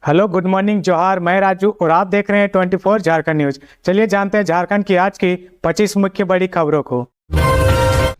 Hello, good morning, जोहार। मैं राजू और आप देख रहे हैं 24 झारखंड न्यूज। चलिए जानते हैं झारखंड की आज की 25 मुख्य बड़ी खबरों को।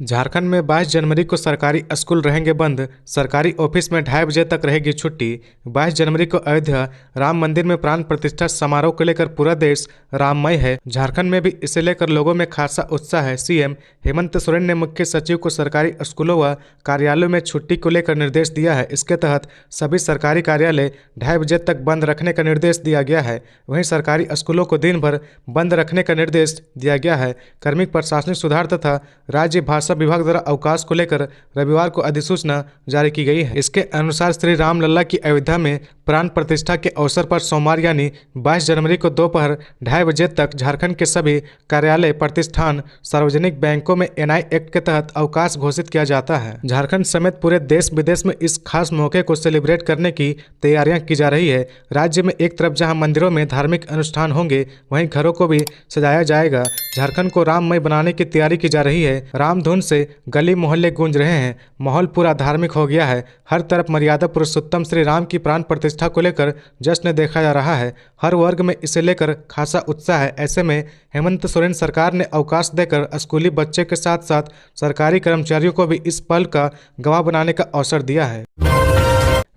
झारखंड में 22 जनवरी को सरकारी स्कूल रहेंगे बंद, सरकारी ऑफिस में 2:30 बजे तक रहेगी छुट्टी। 22 जनवरी को अयोध्या राम मंदिर में प्राण प्रतिष्ठा समारोह को लेकर पूरा देश राममय है। झारखंड में भी इसे लेकर लोगों में खासा उत्साह है। सीएम हेमंत सोरेन ने मुख्य सचिव को सरकारी स्कूलों व कार्यालयों में छुट्टी को लेकर निर्देश दिया है। इसके तहत सभी सरकारी कार्यालय 2:30 बजे तक बंद रखने का निर्देश दिया गया है। वहीं सरकारी स्कूलों को दिन भर बंद रखने का निर्देश दिया गया है। कार्मिक प्रशासनिक सुधार तथा राज्य भाषा विभाग द्वारा अवकाश को लेकर रविवार को अधिसूचना जारी की गई है। इसके अनुसार श्री राम लल्ला की अयोध्या में प्राण प्रतिष्ठा के अवसर पर सोमवार यानी 22 जनवरी को दोपहर 2:30 बजे तक झारखंड के सभी कार्यालय, प्रतिष्ठान, सार्वजनिक बैंकों में एनआई एक्ट के तहत अवकाश घोषित किया जाता है। झारखंड समेत पूरे देश विदेश में इस खास मौके को सेलिब्रेट करने की तैयारियां की जा रही है। राज्य में एक तरफ जहां मंदिरों में धार्मिक अनुष्ठान होंगे, वहीं घरों को भी सजाया जाएगा। झारखंड को राममय बनाने की तैयारी की जा रही है। राम धुन से गली मोहल्ले गूंज रहे हैं। माहौल पूरा धार्मिक हो गया है। हर तरफ मर्यादा पुरुषोत्तम श्री राम की प्राण प्रतिष्ठा को लेकर जश्न देखा जा रहा है। हर वर्ग में इसे लेकर खासा उत्साह है। ऐसे में हेमंत सोरेन सरकार ने अवकाश देकर स्कूली बच्चे के साथ साथ सरकारी कर्मचारियों को भी इस पल का गवाह बनाने का अवसर दिया है।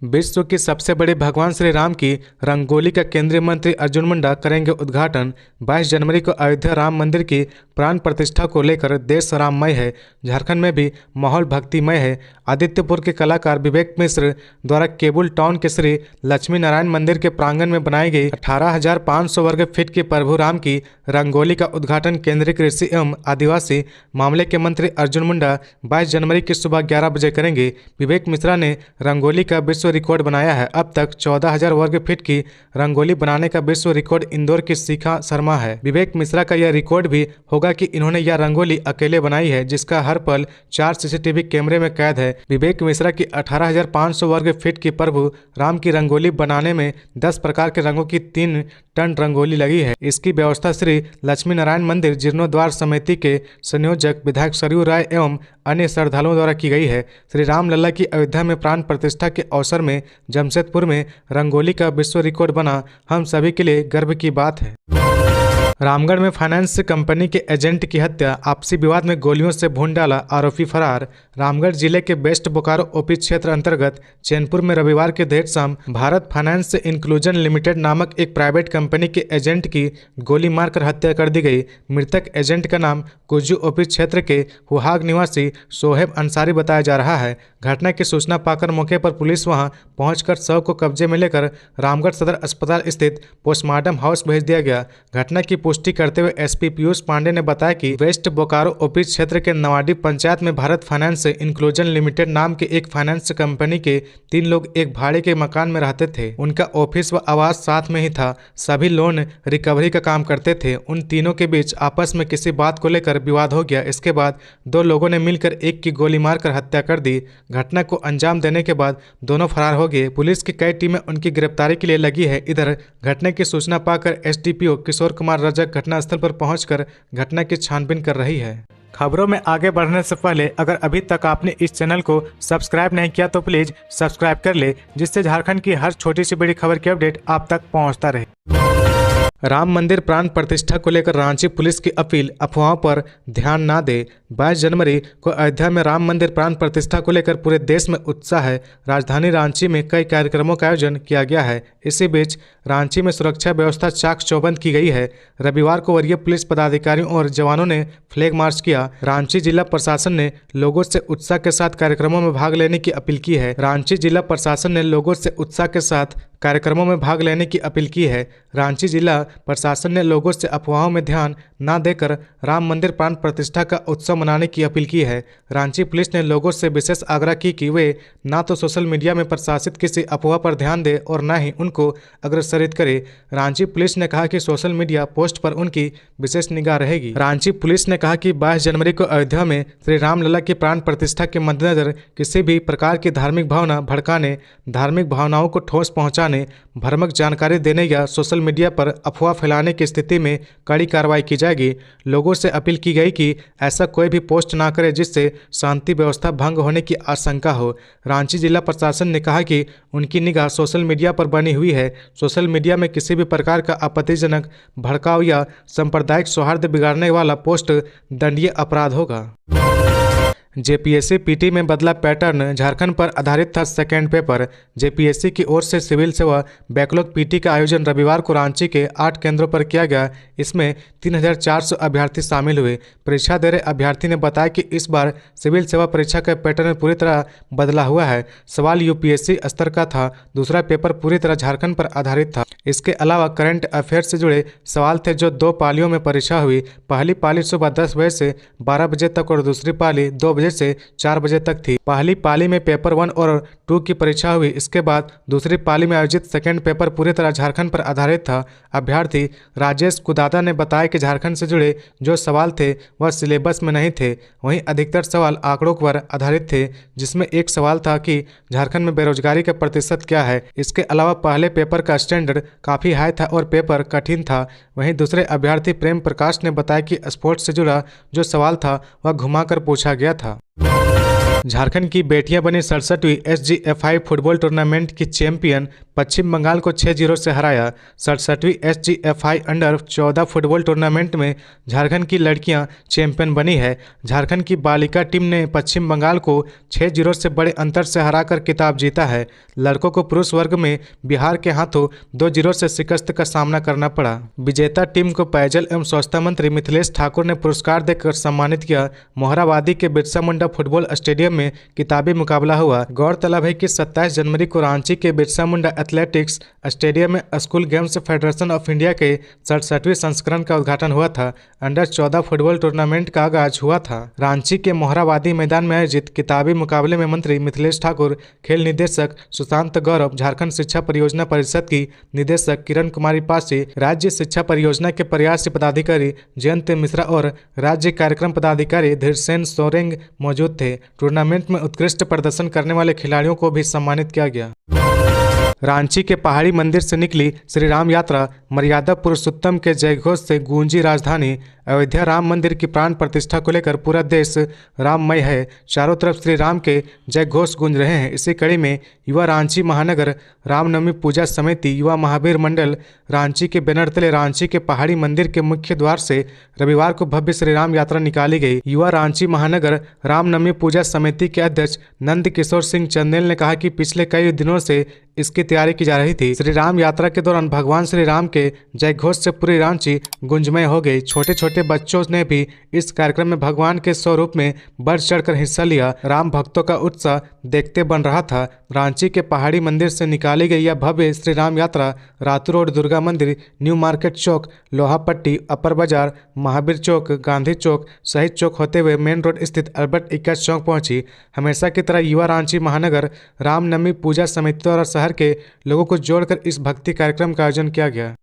विश्व की सबसे बड़ी भगवान श्री राम की रंगोली का केंद्रीय मंत्री अर्जुन मुंडा करेंगे उद्घाटन। 22 जनवरी को अयोध्या राम मंदिर की प्राण प्रतिष्ठा को लेकर देश राममय है। झारखंड में भी माहौल भक्तिमय है। आदित्यपुर के कलाकार विवेक मिश्र द्वारा केबुल टाउन के श्री लक्ष्मी नारायण मंदिर के प्रांगण में बनाई गई 18,500 वर्ग फीट की प्रभु राम की रंगोली का उद्घाटन केंद्रीय कृषि एवं आदिवासी मामले के मंत्री अर्जुन मुंडा 22 जनवरी की सुबह 11 बजे करेंगे। विवेक मिश्रा ने रंगोली का विश्व रिकॉर्ड बनाया है। अब तक 14,000 वर्ग फीट की रंगोली बनाने का विश्व रिकॉर्ड इंदौर की शिखा शर्मा है। विवेक मिश्रा का यह रिकॉर्ड भी होगा कि इन्होंने यह रंगोली अकेले बनाई है, जिसका हर पल 4 सीसीटीवी कैमरे में कैद है। विवेक मिश्रा की 18,500 वर्ग फीट की प्रभु राम की रंगोली बनाने में 10 प्रकार के रंगों की 3 टन रंगोली लगी है। इसकी व्यवस्था श्री लक्ष्मी नारायण मंदिर जीर्णोद्वार समिति के संयोजक विधायक सरयू राय एवं अन्य श्रद्धालुओं द्वारा की गई है। श्री राम लल्ला की अयोध्या में प्राण प्रतिष्ठा के अवसर में जमशेदपुर में रंगोली का विश्व रिकॉर्ड बना हम सभी के लिए गर्व की बात है। रामगढ़ में फाइनेंस कंपनी के एजेंट की हत्या, आपसी विवाद में गोलियों से भून डाला, आरोपी फरार। रामगढ़ जिले के वेस्ट बोकारो ओपी क्षेत्र अंतर्गत चैनपुर में रविवार की देर शाम भारत फाइनेंस इंक्लूजन लिमिटेड नामक एक प्राइवेट कंपनी के एजेंट की गोली मारकर हत्या कर दी गई। मृतक एजेंट का नाम कुज्जू ओपी क्षेत्र के हुहाग निवासी सोहेब अंसारी बताया जा रहा है। घटना की सूचना पाकर मौके पर पुलिस वहां पहुंचकर शव को कब्जे में लेकर रामगढ़ सदर अस्पताल स्थित पोस्टमार्टम हाउस भेज दिया गया। घटना की पुष्टि करते हुए एसपी पीयूष पांडे ने बताया कि वेस्ट बोकारो ओपी क्षेत्र के नवाडी पंचायत में भारत फाइनेंस इंक्लूजन लिमिटेड नाम के एक फाइनेंस कंपनी के 3 लोग एक भाड़े के मकान में रहते थे। उनका ऑफिस व आवास साथ में ही था। सभी लोन रिकवरी का काम करते थे। उन तीनों के बीच आपस में किसी बात को लेकर विवाद हो गया। इसके बाद 2 लोगों ने मिलकर एक की गोली मारकर हत्या कर दी। घटना को अंजाम देने के बाद दोनों फरार हो गए। पुलिस की कई टीमें उनकी गिरफ्तारी के लिए लगी है। इधर घटना की सूचना पाकर एसडीपीओ किशोर कुमार रजक घटनास्थल पर पहुंचकर घटना की छानबीन कर रही है। खबरों में आगे बढ़ने से पहले अगर अभी तक आपने इस चैनल को सब्सक्राइब नहीं किया तो प्लीज सब्सक्राइब कर ले, जिससे झारखंड की हर छोटी सी बड़ी खबर की अपडेट आप तक पहुंचता रहे। राम मंदिर प्राण प्रतिष्ठा को लेकर रांची पुलिस की अपील, अफवाहों पर ध्यान ना दे। 22 जनवरी को अयोध्या में राम मंदिर प्राण प्रतिष्ठा को लेकर पूरे देश में उत्साह है। राजधानी रांची में कई कार्यक्रमों का आयोजन किया गया है। इसी बीच रांची में सुरक्षा व्यवस्था चाक चौबंद की गई है। रविवार को वरीय पुलिस पदाधिकारियों और जवानों ने फ्लैग मार्च किया। रांची जिला प्रशासन ने लोगों से उत्साह के साथ कार्यक्रमों में भाग लेने की अपील की है। रांची जिला प्रशासन ने लोगों से उत्साह के साथ कार्यक्रमों में भाग लेने की अपील की है। रांची जिला प्रशासन ने लोगों से अफवाहों में ध्यान न देकर राम मंदिर प्राण प्रतिष्ठा का उत्सव मनाने की अपील की है। रांची पुलिस ने लोगों से विशेष आग्रह की कि वे ना तो सोशल मीडिया में प्रशासित किसी अफवाह पर ध्यान दें और न ही उनको अग्रसरित करे। रांची पुलिस ने कहा कि सोशल मीडिया पोस्ट पर उनकी विशेष निगाह रहेगी। रांची पुलिस ने कहा कि 22 जनवरी को अयोध्या में श्री राम लल्ला की प्राण प्रतिष्ठा के मद्देनजर किसी भी प्रकार की धार्मिक भावना भड़काने, धार्मिक भावनाओं को ठोस पहुँचाने ने भ्रामक जानकारी देने या सोशल मीडिया पर अफवाह फैलाने की स्थिति में कड़ी कार्रवाई की जाएगी। लोगों से अपील की गई कि ऐसा कोई भी पोस्ट ना करे जिससे शांति व्यवस्था भंग होने की आशंका हो। रांची जिला प्रशासन ने कहा कि उनकी निगाह सोशल मीडिया पर बनी हुई है। सोशल मीडिया में किसी भी प्रकार का आपत्तिजनक, भड़काऊ या सांप्रदायिक सौहार्द बिगाड़ने वाला पोस्ट दंडनीय अपराध होगा। जेपीएससी पीटी में बदला पैटर्न, झारखंड पर आधारित था सेकेंड पेपर। जेपीएससी की ओर से सिविल सेवा बैकलॉग पीटी का आयोजन रविवार को रांची के 8 केंद्रों पर किया गया। इसमें 3400 अभ्यर्थी शामिल हुए। परीक्षा दे रहे अभ्यर्थी ने बताया कि इस बार सिविल सेवा परीक्षा का पैटर्न पूरी तरह बदला हुआ है। सवाल यूपीएससी स्तर का था। दूसरा पेपर पूरी तरह झारखंड पर आधारित था। इसके अलावा करंट अफेयर से जुड़े सवाल थे जो 2 पालियों में परीक्षा हुई। पहली पाली सुबह 10 बजे से 12 बजे तक और दूसरी पाली 2 बजे से 4 बजे तक थी। पहली पाली में पेपर 1 और 2 की परीक्षा हुई। इसके बाद दूसरी पाली में आयोजित सेकेंड पेपर पूरी तरह झारखंड पर आधारित था। अभ्यर्थी राजेश कुदादा ने बताया कि झारखंड से जुड़े जो सवाल थे वह सिलेबस में नहीं थे। वहीं अधिकतर सवाल आंकड़ों पर आधारित थे, जिसमें एक सवाल था कि झारखंड में बेरोजगारी का प्रतिशत क्या है। इसके अलावा पहले पेपर का स्टैंडर्ड काफ़ी हाई था और पेपर कठिन था। वहीं दूसरे अभ्यर्थी प्रेम प्रकाश ने बताया कि स्पोर्ट्स से जुड़ा जो सवाल था वह घुमाकर पूछा गया था। झारखंड की बेटियां बनी 67वीं SGFI फुटबॉल टूर्नामेंट की चैंपियन। पश्चिम बंगाल को 6-0 से हराया। 67वीं SGFI अंडर 14 फुटबॉल टूर्नामेंट में झारखंड की लड़कियां चैंपियन बनी है। झारखंड की बालिका टीम ने पश्चिम बंगाल को 6-0 से बड़े अंतर से हराकर खिताब जीता है। लड़कों को पुरुष वर्ग में बिहार के हाथों 2-0 से शिकस्त का सामना करना पड़ा। विजेता टीम को पेयजल एवं स्वच्छता मंत्री मिथिलेश ठाकुर ने पुरस्कार देकर सम्मानित किया। मोहराबादी के बिरसा मुंडा फुटबॉल स्टेडियम में किताबी मुकाबला हुआ। गौरतलब है कि 27 जनवरी को रांची के बिरसा मुंडा एथलेटिक्स स्टेडियम में school games federation of India के 67वें संस्करण का उद्घाटन हुआ था। अंडर 14 फुटबॉल टूर्नामेंट का आगाज हुआ था। रांची के मोहराबादी मैदान में आयोजित किताबी मुकाबले में मंत्री मिथिलेश ठाकुर, खेल निदेशक सुशांत गौरव, झारखंड शिक्षा परियोजना परिषद की निदेशक किरण कुमारी पासी, राज्य शिक्षा परियोजना के प्रयासी पदाधिकारी जयंत मिश्रा और राज्य कार्यक्रम पदाधिकारी धीरसेन सोरेंग मौजूद थे। टूर्नामेंट में उत्कृष्ट प्रदर्शन करने वाले खिलाड़ियों को भी सम्मानित किया गया। रांची के पहाड़ी मंदिर से निकली श्री राम यात्रा। मर्यादा पुरुषोत्तम के जयघोष से गूंजी राजधानी। अयोध्या राम मंदिर की प्राण प्रतिष्ठा को लेकर पूरा देश राममय है। चारों तरफ श्री राम के जयघोष गूंज रहे हैं। इसी कड़ी में युवा रांची महानगर रामनवमी पूजा समिति युवा महावीर मंडल रांची के बैनर तले रांची के पहाड़ी मंदिर के मुख्य द्वार से रविवार को भव्य श्री राम यात्रा निकाली गई। युवा रांची महानगर रामनवमी पूजा समिति के अध्यक्ष नंद किशोर सिंह चंदेल ने कहा कि पिछले कई दिनों से इसकी तैयारी की जा रही थी। श्री राम यात्रा के दौरान भगवान श्री राम के जयघोष से पूरी रांची गुंजमय हो गई। छोटे छोटे बच्चों ने भी इस कार्यक्रम में भगवान के स्वरूप में बढ़ चढ़कर हिस्सा लिया। राम भक्तों का उत्साह देखते बन रहा था। रांची के पहाड़ी मंदिर से निकाली गई यह भव्य श्री राम यात्रा रातू रोड, दुर्गा मंदिर, न्यू मार्केट चौक, लोहापट्टी, अपर बाजार, महावीर चौक, गांधी चौक, शहीद चौक होते हुए मेन रोड स्थित अल्बर्ट इक्का चौक पहुंची। हमेशा की तरह युवा रांची महानगर रामनवमी पूजा समिति द्वारा शहर के लोगों को जोड़कर इस भक्ति कार्यक्रम का आयोजन किया गया।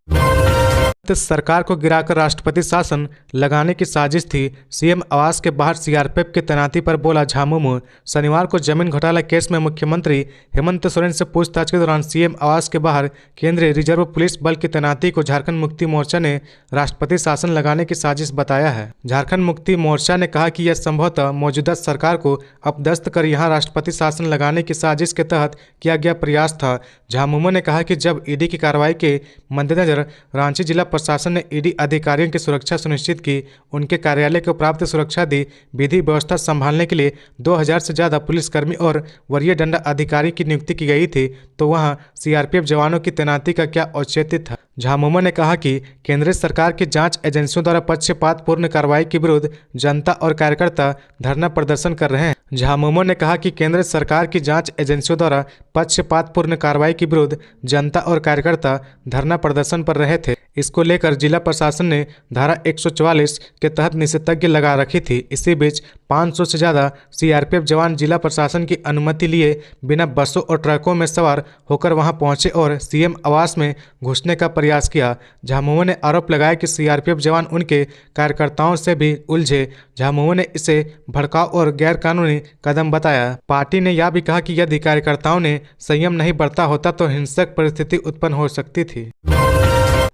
सरकार को गिराकर राष्ट्रपति शासन लगाने की साजिश थी। सीएम आवास के बाहर सीआरपीएफ की तैनाती पर बोला झामुमो। शनिवार को जमीन घोटाला केस में मुख्यमंत्री हेमंत सोरेन से पूछताछ के दौरान सीएम आवास के बाहर केंद्रीय रिजर्व पुलिस बल की तैनाती को झारखंड मुक्ति मोर्चा ने राष्ट्रपति शासन लगाने की साजिश बताया है। झारखंड मुक्ति मोर्चा ने कहा कि यह संभवतः मौजूदा सरकार को अपदस्थ कर यहां राष्ट्रपति शासन लगाने की साजिश के तहत किया गया प्रयास था। झामुमो ने कहा कि जब ईडी की कार्रवाई के मद्देनजर रांची जिला प्रशासन ने ईडी अधिकारियों की सुरक्षा सुनिश्चित की, उनके कार्यालय को प्राप्त सुरक्षा दी, विधि व्यवस्था संभालने के लिए 2000 से ज्यादा पुलिसकर्मी और वरीय दंड अधिकारी की नियुक्ति की गई थी, तो वहां सीआरपीएफ जवानों की तैनाती का क्या औचित्य था। झामुमो ने कहा कि केंद्र सरकार की जांच एजेंसियों द्वारा पक्षपातपूर्ण कार्रवाई के विरुद्ध जनता और कार्यकर्ता धरना प्रदर्शन कर रहे हैं। झामुमो ने कहा कि केंद्र सरकार की जांच एजेंसियों द्वारा पक्षपातपूर्ण कार्रवाई के विरुद्ध जनता और कार्यकर्ता धरना प्रदर्शन पर रहे थे। इसको लेकर जिला प्रशासन ने धारा 144 के तहत निषेधाज्ञा लगा रखी थी। इसी बीच 500 से ज़्यादा सीआरपीएफ जवान जिला प्रशासन की अनुमति लिए बिना बसों और ट्रकों में सवार होकर वहां पहुंचे और सीएम आवास में घुसने का प्रयास किया। झामुमो ने आरोप लगाया कि सीआरपीएफ जवान उनके कार्यकर्ताओं से भी उलझे। झामुमो ने इसे भड़काऊ और गैरकानूनी कदम बताया। पार्टी ने यह भी कहा कि यदि कार्यकर्ताओं ने संयम नहीं बरता होता तो हिंसक परिस्थिति उत्पन्न हो सकती थी।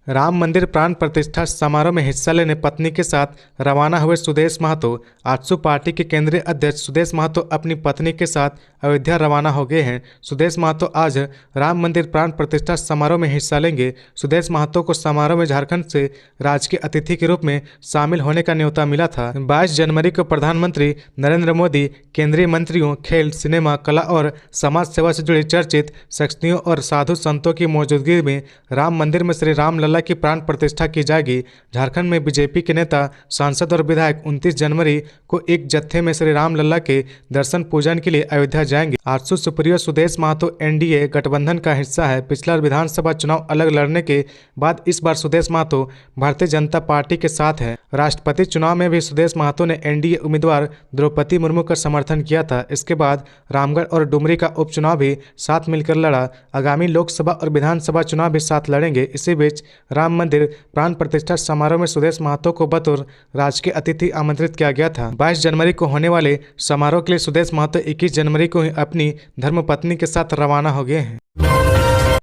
राम मंदिर प्राण प्रतिष्ठा समारोह में हिस्सा लेने पत्नी के साथ रवाना हुए सुदेश महतो। आजसू पार्टी के केंद्रीय अध्यक्ष सुदेश महतो अपनी पत्नी के साथ अयोध्या रवाना हो गए हैं। सुदेश महतो आज राम मंदिर प्राण प्रतिष्ठा समारोह में हिस्सा लेंगे। सुदेश महतो को समारोह में झारखंड से राजकीय अतिथि के रूप में शामिल होने का न्योता मिला था। 22 जनवरी को प्रधानमंत्री नरेंद्र मोदी, केंद्रीय मंत्रियों, खेल, सिनेमा, कला और समाज सेवा से जुड़ी चर्चित शख्सियों और साधु संतों की मौजूदगी में राम मंदिर में श्री राम लल्ला की प्राण प्रतिष्ठा की जाएगी। झारखंड में बीजेपी के नेता, सांसद और विधायक 29 जनवरी को एक जत्थे में श्री राम लल्ला के दर्शन पूजन के लिए अयोध्या जाएंगे। आजसू सुप्रियो सुदेश महतो एनडीए गठबंधन का हिस्सा है। पिछला विधानसभा चुनाव अलग लड़ने के बाद इस बार सुदेश महतो भारतीय जनता पार्टी के साथ है। राष्ट्रपति चुनाव में भी सुदेश महतो ने एनडीए उम्मीदवार द्रौपदी मुर्मू का समर्थन किया था। इसके बाद रामगढ़ और डुमरी का उपचुनाव भी साथ मिलकर लड़ा। आगामी लोकसभा और विधानसभा चुनाव भी साथ लड़ेंगे। इसी बीच राम मंदिर प्राण प्रतिष्ठा समारोह में सुदेश महतो को बतौर राजकीय अतिथि आमंत्रित किया गया था। 22 जनवरी को होने वाले समारोह के लिए सुदेश महतो 21 जनवरी को ही अपनी धर्मपत्नी के साथ रवाना हो गए हैं।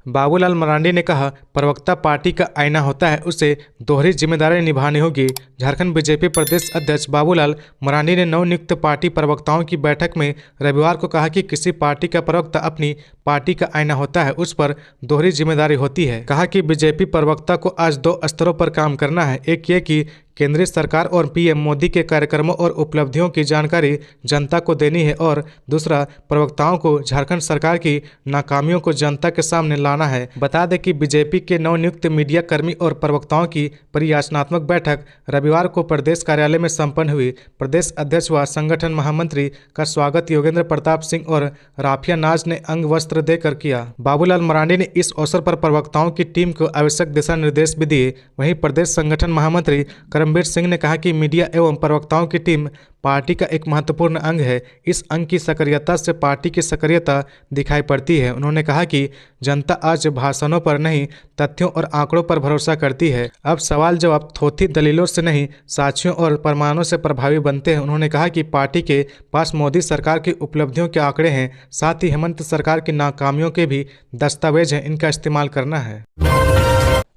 बाबूलाल मरांडी ने कहा, प्रवक्ता पार्टी का आईना होता है, उसे दोहरी जिम्मेदारी निभानी होगी। झारखंड बीजेपी प्रदेश अध्यक्ष बाबूलाल मरांडी ने नवनियुक्त पार्टी प्रवक्ताओं की बैठक में रविवार को कहा कि किसी पार्टी का प्रवक्ता अपनी पार्टी का आईना होता है, उस पर दोहरी जिम्मेदारी होती है। कहा कि बीजेपी प्रवक्ता को आज 2 स्तरों पर काम करना है। एक ये कि केंद्रीय सरकार और पीएम मोदी के कार्यक्रमों और उपलब्धियों की जानकारी जनता को देनी है और दूसरा, प्रवक्ताओं को झारखंड सरकार की नाकामियों को जनता के सामने लाना है। बता दें कि बीजेपी के नवनियुक्त मीडिया कर्मी और प्रवक्ताओं की परियाचनात्मक बैठक रविवार को प्रदेश कार्यालय में संपन्न हुई। प्रदेश अध्यक्ष व संगठन महामंत्री का स्वागत योगेंद्र प्रताप सिंह और राफिया नाज ने अंग वस्त्र देकर किया। बाबूलाल मरांडी ने इस अवसर पर प्रवक्ताओं की टीम को आवश्यक दिशा निर्देश भी दिए। वहीं प्रदेश संगठन महामंत्री करमबीर सिंह ने कहा कि मीडिया एवं प्रवक्ताओं की टीम पार्टी का एक महत्वपूर्ण अंग है। इस अंग की सक्रियता से पार्टी की सक्रियता दिखाई पड़ती है। उन्होंने कहा कि जनता आज भाषणों पर नहीं, तथ्यों और आंकड़ों पर भरोसा करती है। अब सवाल जवाब थोथी दलीलों से नहीं, साक्ष्यों और प्रमाणों से प्रभावी बनते हैं। उन्होंने कहा कि पार्टी के पास मोदी सरकार की उपलब्धियों के आंकड़े हैं, साथ ही हेमंत सरकार की नाकामियों के भी दस्तावेज हैं, इनका इस्तेमाल करना है।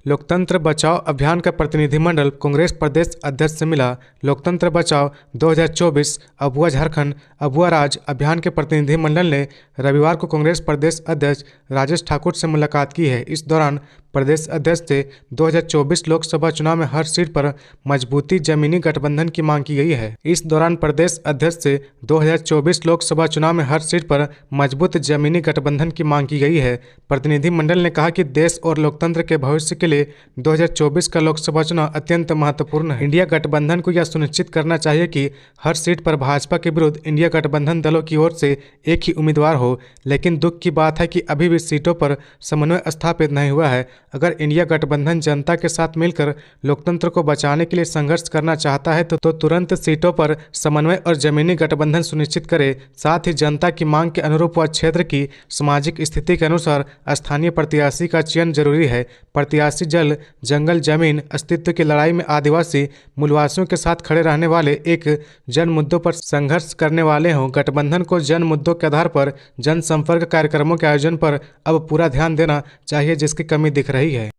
लोकतंत्र बचाओ अभियान का प्रतिनिधिमंडल कांग्रेस प्रदेश अध्यक्ष से मिला। लोकतंत्र बचाओ 2024 अबुआ झारखंड अबुआ राज अभियान के प्रतिनिधिमंडल ने रविवार को कांग्रेस प्रदेश अध्यक्ष राजेश ठाकुर से मुलाकात की है। इस दौरान प्रदेश अध्यक्ष से 2024 लोकसभा चुनाव में हर सीट पर मजबूती जमीनी गठबंधन की मांग की गई है। इस दौरान प्रदेश अध्यक्ष से 2024 लोकसभा चुनाव में हर सीट पर मजबूत जमीनी गठबंधन की मांग की गई है। प्रतिनिधिमंडल ने कहा कि देश और लोकतंत्र के भविष्य के लिए 2024 का लोकसभा चुनाव अत्यंत महत्वपूर्ण है। इंडिया गठबंधन को यह सुनिश्चित करना चाहिए कि हर सीट पर भाजपा के विरुद्ध इंडिया गठबंधन दलों की ओर से एक ही उम्मीदवार हो, लेकिन दुख की बात है कि अभी भी सीटों पर समन्वय स्थापित नहीं हुआ है। अगर इंडिया गठबंधन जनता के साथ मिलकर लोकतंत्र को बचाने के लिए संघर्ष करना चाहता है तो तुरंत सीटों पर समन्वय और जमीनी गठबंधन सुनिश्चित करे। साथ ही जनता की मांग के अनुरूप व क्षेत्र की सामाजिक स्थिति के अनुसार स्थानीय प्रत्याशी का चयन जरूरी है। प्रत्याशी जल, जंगल, जमीन, अस्तित्व की लड़ाई में आदिवासी मूलवासियों के साथ खड़े रहने वाले, एक जन मुद्दों पर संघर्ष करने वाले हों। गठबंधन को जन मुद्दों के आधार पर जनसंपर्क कार्यक्रमों के आयोजन पर अब पूरा ध्यान देना चाहिए, जिसकी कमी दिख रही है।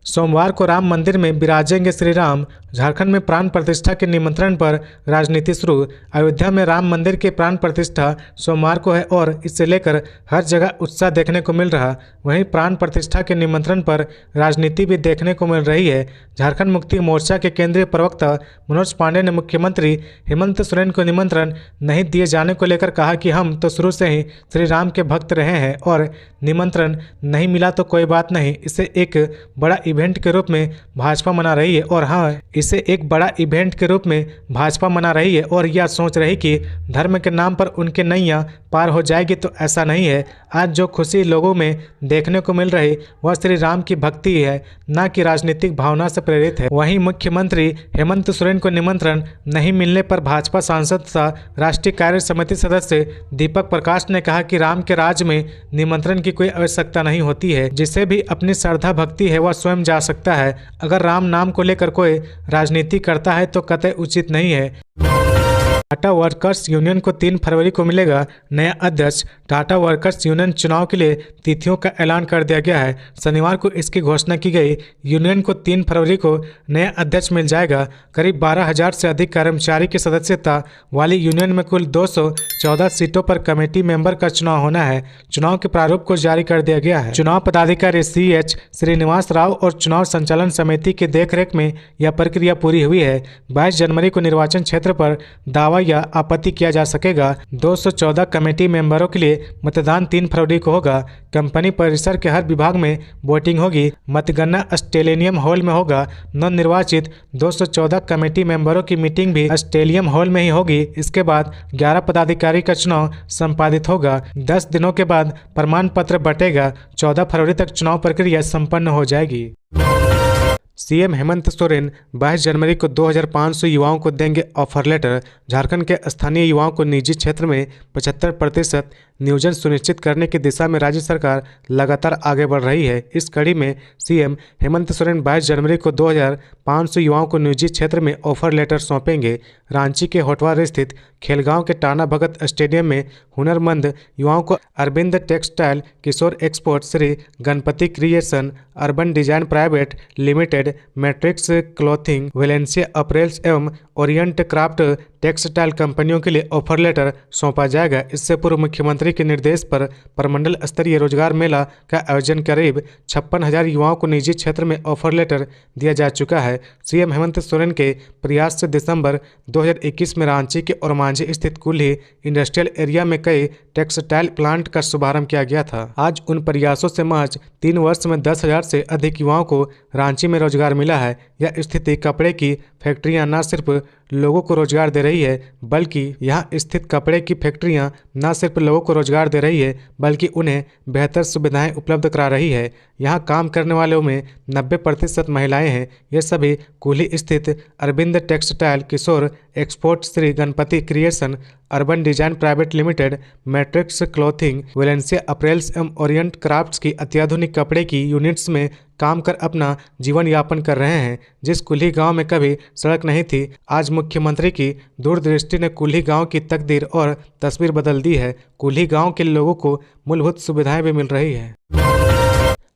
सोमवार को राम मंदिर में विराजेंगे श्री राम। झारखंड में प्राण प्रतिष्ठा के निमंत्रण पर राजनीति शुरू। अयोध्या में राम मंदिर के प्राण प्रतिष्ठा सोमवार को है और इससे लेकर हर जगह उत्साह देखने को मिल रहा। वहीं प्राण प्रतिष्ठा के निमंत्रण पर राजनीति भी देखने को मिल रही है। झारखंड मुक्ति मोर्चा के केंद्रीय प्रवक्ता मनोज पांडे ने मुख्यमंत्री हेमंत सोरेन को निमंत्रण नहीं दिए जाने को लेकर कहा कि हम तो शुरू से ही श्री राम के भक्त रहे हैं और निमंत्रण नहीं मिला तो कोई बात नहीं, इसे एक बड़ा इवेंट के रूप में भाजपा मना रही है। और हाँ, इसे एक बड़ा इवेंट के रूप में भाजपा मना रही है और यह सोच रही कि धर्म के नाम पर उनके नैया पार हो जाएगी, तो ऐसा नहीं है। आज जो खुशी लोगों में देखने को मिल रही वह श्री राम की भक्ति है, न कि राजनीतिक भावना से प्रेरित है। वहीं मुख्यमंत्री हेमंत सोरेन को निमंत्रण नहीं मिलने पर भाजपा सांसद तथा राष्ट्रीय कार्य समिति सदस्य दीपक प्रकाश ने कहा कि राम के राज में निमंत्रण की कोई आवश्यकता नहीं होती है। जिसे भी अपनी श्रद्धा भक्ति है वह स्वयं जा सकता है। अगर राम नाम को लेकर कोई राजनीति करता है तो कतई उचित नहीं है। टाटा वर्कर्स यूनियन को 3 फरवरी को मिलेगा नया अध्यक्ष। टाटा वर्कर्स यूनियन चुनाव के लिए तिथियों का ऐलान कर दिया गया है। शनिवार को इसकी घोषणा की गई। यूनियन को 3 फरवरी को नया अध्यक्ष मिल जाएगा। करीब 12,000 से अधिक कर्मचारी की सदस्यता वाली यूनियन में कुल 214 सीटों पर कमेटी मेंबर का चुनाव होना है। चुनाव के प्रारूप को जारी कर दिया गया है। चुनाव पदाधिकारी CH श्रीनिवास राव और चुनाव संचालन समिति की देखरेख में यह प्रक्रिया पूरी हुई है। 22 जनवरी को निर्वाचन क्षेत्र पर दावा या आपत्ति किया जा सकेगा। 214 कमेटी मेंबरों के लिए मतदान 3 फरवरी को होगा। कंपनी परिसर के हर विभाग में वोटिंग होगी। मतगणना स्टेडियम हॉल में होगा। नव निर्वाचित 214 कमेटी मेंबरों की मीटिंग भी स्टेडियम हॉल में ही होगी। इसके बाद 11 पदाधिकारी का चुनाव संपादित होगा। 10 दिनों के बाद प्रमाण पत्र बंटेगा। 14 फरवरी तक चुनाव प्रक्रिया संपन्न हो जाएगी। सीएम हेमंत सोरेन 22 जनवरी को 2,500 युवाओं को देंगे ऑफर लेटर। झारखंड के स्थानीय युवाओं को निजी क्षेत्र में 75% नियोजन सुनिश्चित करने की दिशा में राज्य सरकार लगातार आगे बढ़ रही है। इस कड़ी में सीएम हेमंत सोरेन 22 जनवरी को 2,500 युवाओं को निजी क्षेत्र में ऑफर लेटर सौंपेंगे। रांची के होटवार स्थित खेलगांव के टाना भगत स्टेडियम में हुनरमंद युवाओं को Arvind Textile, Kishore Export, Shri Ganpati Creation, Urban Design Private Limited, Matrix Clothing, Valencia Apparels एवं ओरिएंट क्राफ्ट टेक्सटाइल कंपनियों के लिए ऑफर लेटर सौंपा जाएगा। इससे पूर्व मुख्यमंत्री के निर्देश पर प्रमंडल स्तरीय रोजगार मेला का आयोजन करीब 56,000 युवाओं को निजी क्षेत्र में ऑफर लेटर दिया जा चुका है। सीएम हेमंत सोरेन के प्रयास से दिसंबर 2021 में रांची के ओरमांझी स्थित कुल्ही इंडस्ट्रियल एरिया में कई टेक्सटाइल प्लांट का शुभारंभ किया गया था। आज उन प्रयासों से महज 3 वर्ष में 10,000 से अधिक युवाओं को रांची में रोजगार मिला है। यह स्थिति कपड़े की फैक्ट्रियां न सिर्फ लोगों को रोजगार दे रही है, बल्कि यहां स्थित कपड़े की फैक्ट्रियां न सिर्फ लोगों को रोजगार दे रही है, बल्कि उन्हें बेहतर सुविधाएं उपलब्ध करा रही है। यहां काम करने वालों में 90% महिलाएं हैं। ये सभी कुल्ही स्थित Arvind Textile, Kishore Export, Shri Ganpati Creation, Urban Design Private Limited, Matrix Clothing, Valencia Apparels एवं ओरिएंट क्राफ्ट्स की अत्याधुनिक कपड़े की यूनिट्स में काम कर अपना जीवन यापन कर रहे हैं। जिस कुल्ही गांव में कभी सड़क नहीं थी, आज मुख्यमंत्री की दूरदृष्टि ने कुल्ही गांव की तकदीर और तस्वीर बदल दी है। कुल्ही गांव के लोगों को मूलभूत सुविधाएं भी मिल रही है।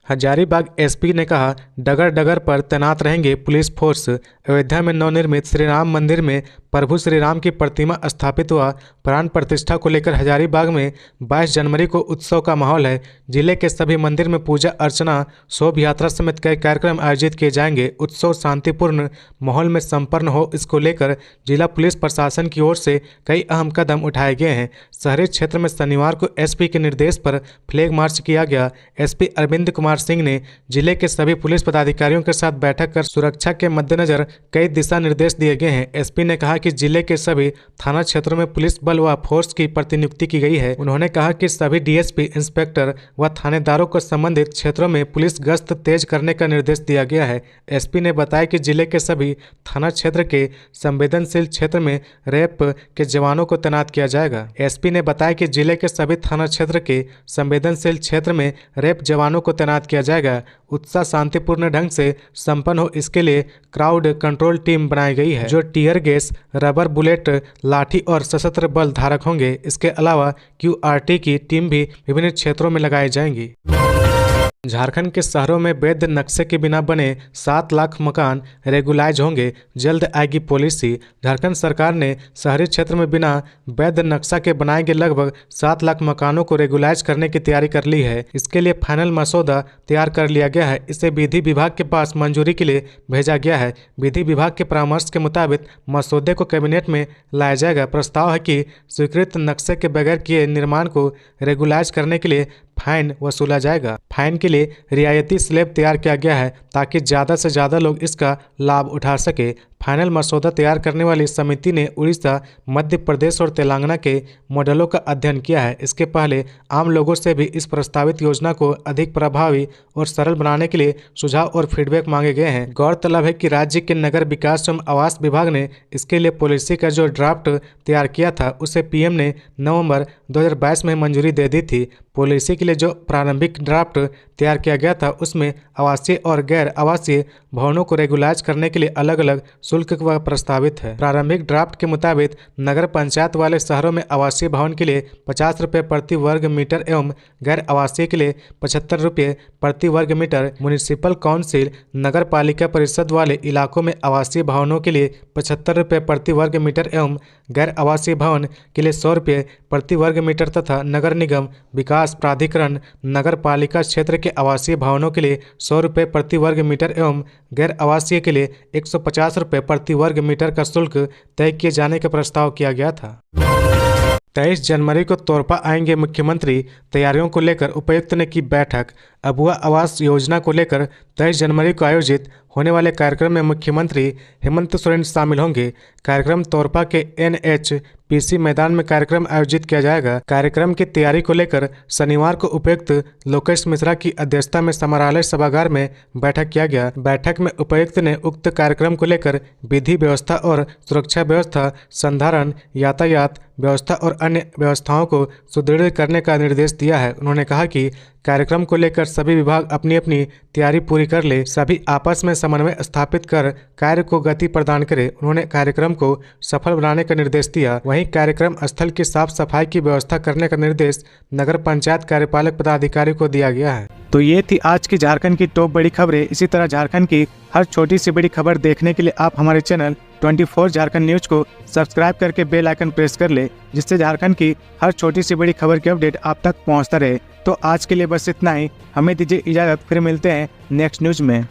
हजारीबाग एसपी ने कहा, डगर डगर पर तैनात रहेंगे पुलिस फोर्स। अयोध्या में नवनिर्मित श्री राम मंदिर में प्रभु श्री राम की प्रतिमा स्थापित हुआ। प्राण प्रतिष्ठा को लेकर हजारीबाग में 22 जनवरी को उत्सव का माहौल है। जिले के सभी मंदिर में पूजा अर्चना, शोभ यात्रा समेत कई कार्यक्रम आयोजित किए जाएंगे। उत्सव शांतिपूर्ण माहौल में संपन्न हो, इसको लेकर जिला पुलिस प्रशासन की ओर से कई अहम कदम उठाए गए हैं। शहरी क्षेत्र में शनिवार को एसपी के निर्देश पर फ्लैग मार्च किया गया। एसपी अरविंद कुमार सिंह ने जिले के सभी पुलिस पदाधिकारियों के साथ बैठक कर सुरक्षा के मद्देनजर कई दिशा निर्देश दिए गए हैं। एसपी ने कहा कि जिले के सभी थाना क्षेत्रों में पुलिस बल व फोर्स की प्रतिनियुक्ति की गई है। उन्होंने कहा कि सभी डीएसपी, इंस्पेक्टर व थानेदारों को संबंधित क्षेत्रों में पुलिस गश्त तेज करने का निर्देश दिया गया है। एसपी ने बताया कि जिले के सभी थाना क्षेत्र के संवेदनशील क्षेत्र में रैप के जवानों को तैनात किया जाएगा। एसपी ने बताया कि जिले के सभी थाना क्षेत्र के संवेदनशील क्षेत्र में रैप जवानों को तैनात किया जाएगा। उत्साह शांतिपूर्ण ढंग से संपन्न हो, इसके लिए क्राउड कंट्रोल टीम बनाई गई है, जो टीयर गैस, रबर बुलेट, लाठी और सशस्त्र बल धारक होंगे। इसके अलावा क्यूआरटी की टीम भी विभिन्न क्षेत्रों में लगाई जाएंगी। झारखंड के शहरों में वैध नक्शे के बिना बने 7 लाख मकान रेगुलाइज होंगे। जल्द आएगी पॉलिसी। झारखंड सरकार ने शहरी क्षेत्र में बिना वैध नक्शा के बनाए गए लगभग 7 लाख मकानों को रेगुलाइज करने की तैयारी कर ली है। इसके लिए फाइनल मसौदा तैयार कर लिया गया है। इसे विधि विभाग के पास मंजूरी के लिए भेजा गया है। विधि विभाग के परामर्श के मुताबिक मसौदे को कैबिनेट में लाया जाएगा। प्रस्ताव है कि स्वीकृत नक्शे के बगैर किए निर्माण को रेगुलाइज करने के लिए फाइन वसूला जाएगा। फाइन के लिए रियायती स्लैब तैयार किया गया है ताकि ज़्यादा से ज़्यादा लोग इसका लाभ उठा सके। फाइनल मसौदा तैयार करने वाली समिति ने उड़ीसा, मध्य प्रदेश और तेलंगाना के मॉडलों का अध्ययन किया है। इसके पहले आम लोगों से भी इस प्रस्तावित योजना को अधिक प्रभावी और सरल बनाने के लिए सुझाव और फीडबैक मांगे गए हैं। गौरतलब है कि राज्य के नगर विकास एवं आवास विभाग ने इसके लिए पॉलिसी का जो ड्राफ्ट तैयार किया था, उसे पीएम ने नवंबर 2022 में मंजूरी दे दी थी। पॉलिसी के लिए जो प्रारंभिक ड्राफ्ट तैयार किया गया था उसमें आवासीय और गैर आवासीय भवनों को रेगुलाइज करने के लिए अलग अलग शुल्क प्रस्तावित है। प्रारंभिक ड्राफ्ट के मुताबिक नगर पंचायत वाले शहरों में आवासीय भवन के लिए 50 रुपये प्रति वर्ग मीटर एवं गैर आवासीय के लिए 75 रुपये प्रति वर्ग मीटर, म्युनिसिपल काउंसिल नगर पालिका परिषद वाले इलाकों में आवासीय भवनों के लिए 75 रुपये प्रति वर्ग मीटर एवं गैर आवासीय भवन के लिए 100 रुपये प्रति वर्ग मीटर तथा नगर निगम विकास प्राधिकरण नगर पालिका क्षेत्र के आवासीय भवनों के लिए 100 रुपये प्रति वर्ग मीटर एवं गैर आवासीय के लिए 150 रुपये प्रति वर्ग मीटर का शुल्क तय किए जाने का प्रस्ताव किया गया था। 23 जनवरी को तोरपा आएंगे मुख्यमंत्री, तैयारियों को लेकर उपायुक्त ने की बैठक। अबुआ आवास योजना को लेकर 23 जनवरी को आयोजित होने वाले कार्यक्रम में मुख्यमंत्री हेमंत सोरेन शामिल होंगे। कार्यक्रम तोरपा के NHPC मैदान में कार्यक्रम आयोजित किया जाएगा। कार्यक्रम की तैयारी को लेकर शनिवार को उपायुक्त लोकेश मिश्रा की अध्यक्षता में समाहरणालय सभागार में बैठक किया गया। बैठक में उपायुक्त ने उक्त कार्यक्रम को लेकर विधि व्यवस्था और सुरक्षा व्यवस्था, संधारण, यातायात व्यवस्था और अन्य व्यवस्थाओं को सुदृढ़ करने का निर्देश दिया है। उन्होंने कहा कि कार्यक्रम को लेकर सभी विभाग अपनी अपनी तैयारी पूरी कर ले, सभी आपस में समन्वय स्थापित कर कार्य को गति प्रदान करें। उन्होंने कार्यक्रम को सफल बनाने का निर्देश दिया। वहीं कार्यक्रम स्थल की साफ सफाई की व्यवस्था करने का निर्देश नगर पंचायत कार्यपालक पदाधिकारी को दिया गया है। तो ये थी आज की झारखंड की टॉप बड़ी खबरें। इसी तरह झारखंड की हर छोटी सी बड़ी खबर देखने के लिए आप हमारे चैनल 24 झारखंड न्यूज को सब्सक्राइब करके बेल आइकन प्रेस कर ले, जिससे झारखंड की हर छोटी सी बड़ी खबर की अपडेट आप तक पहुंचता रहे। तो आज के लिए बस इतना ही। हमें दीजिए इजाजत, फिर मिलते हैं नेक्स्ट न्यूज में।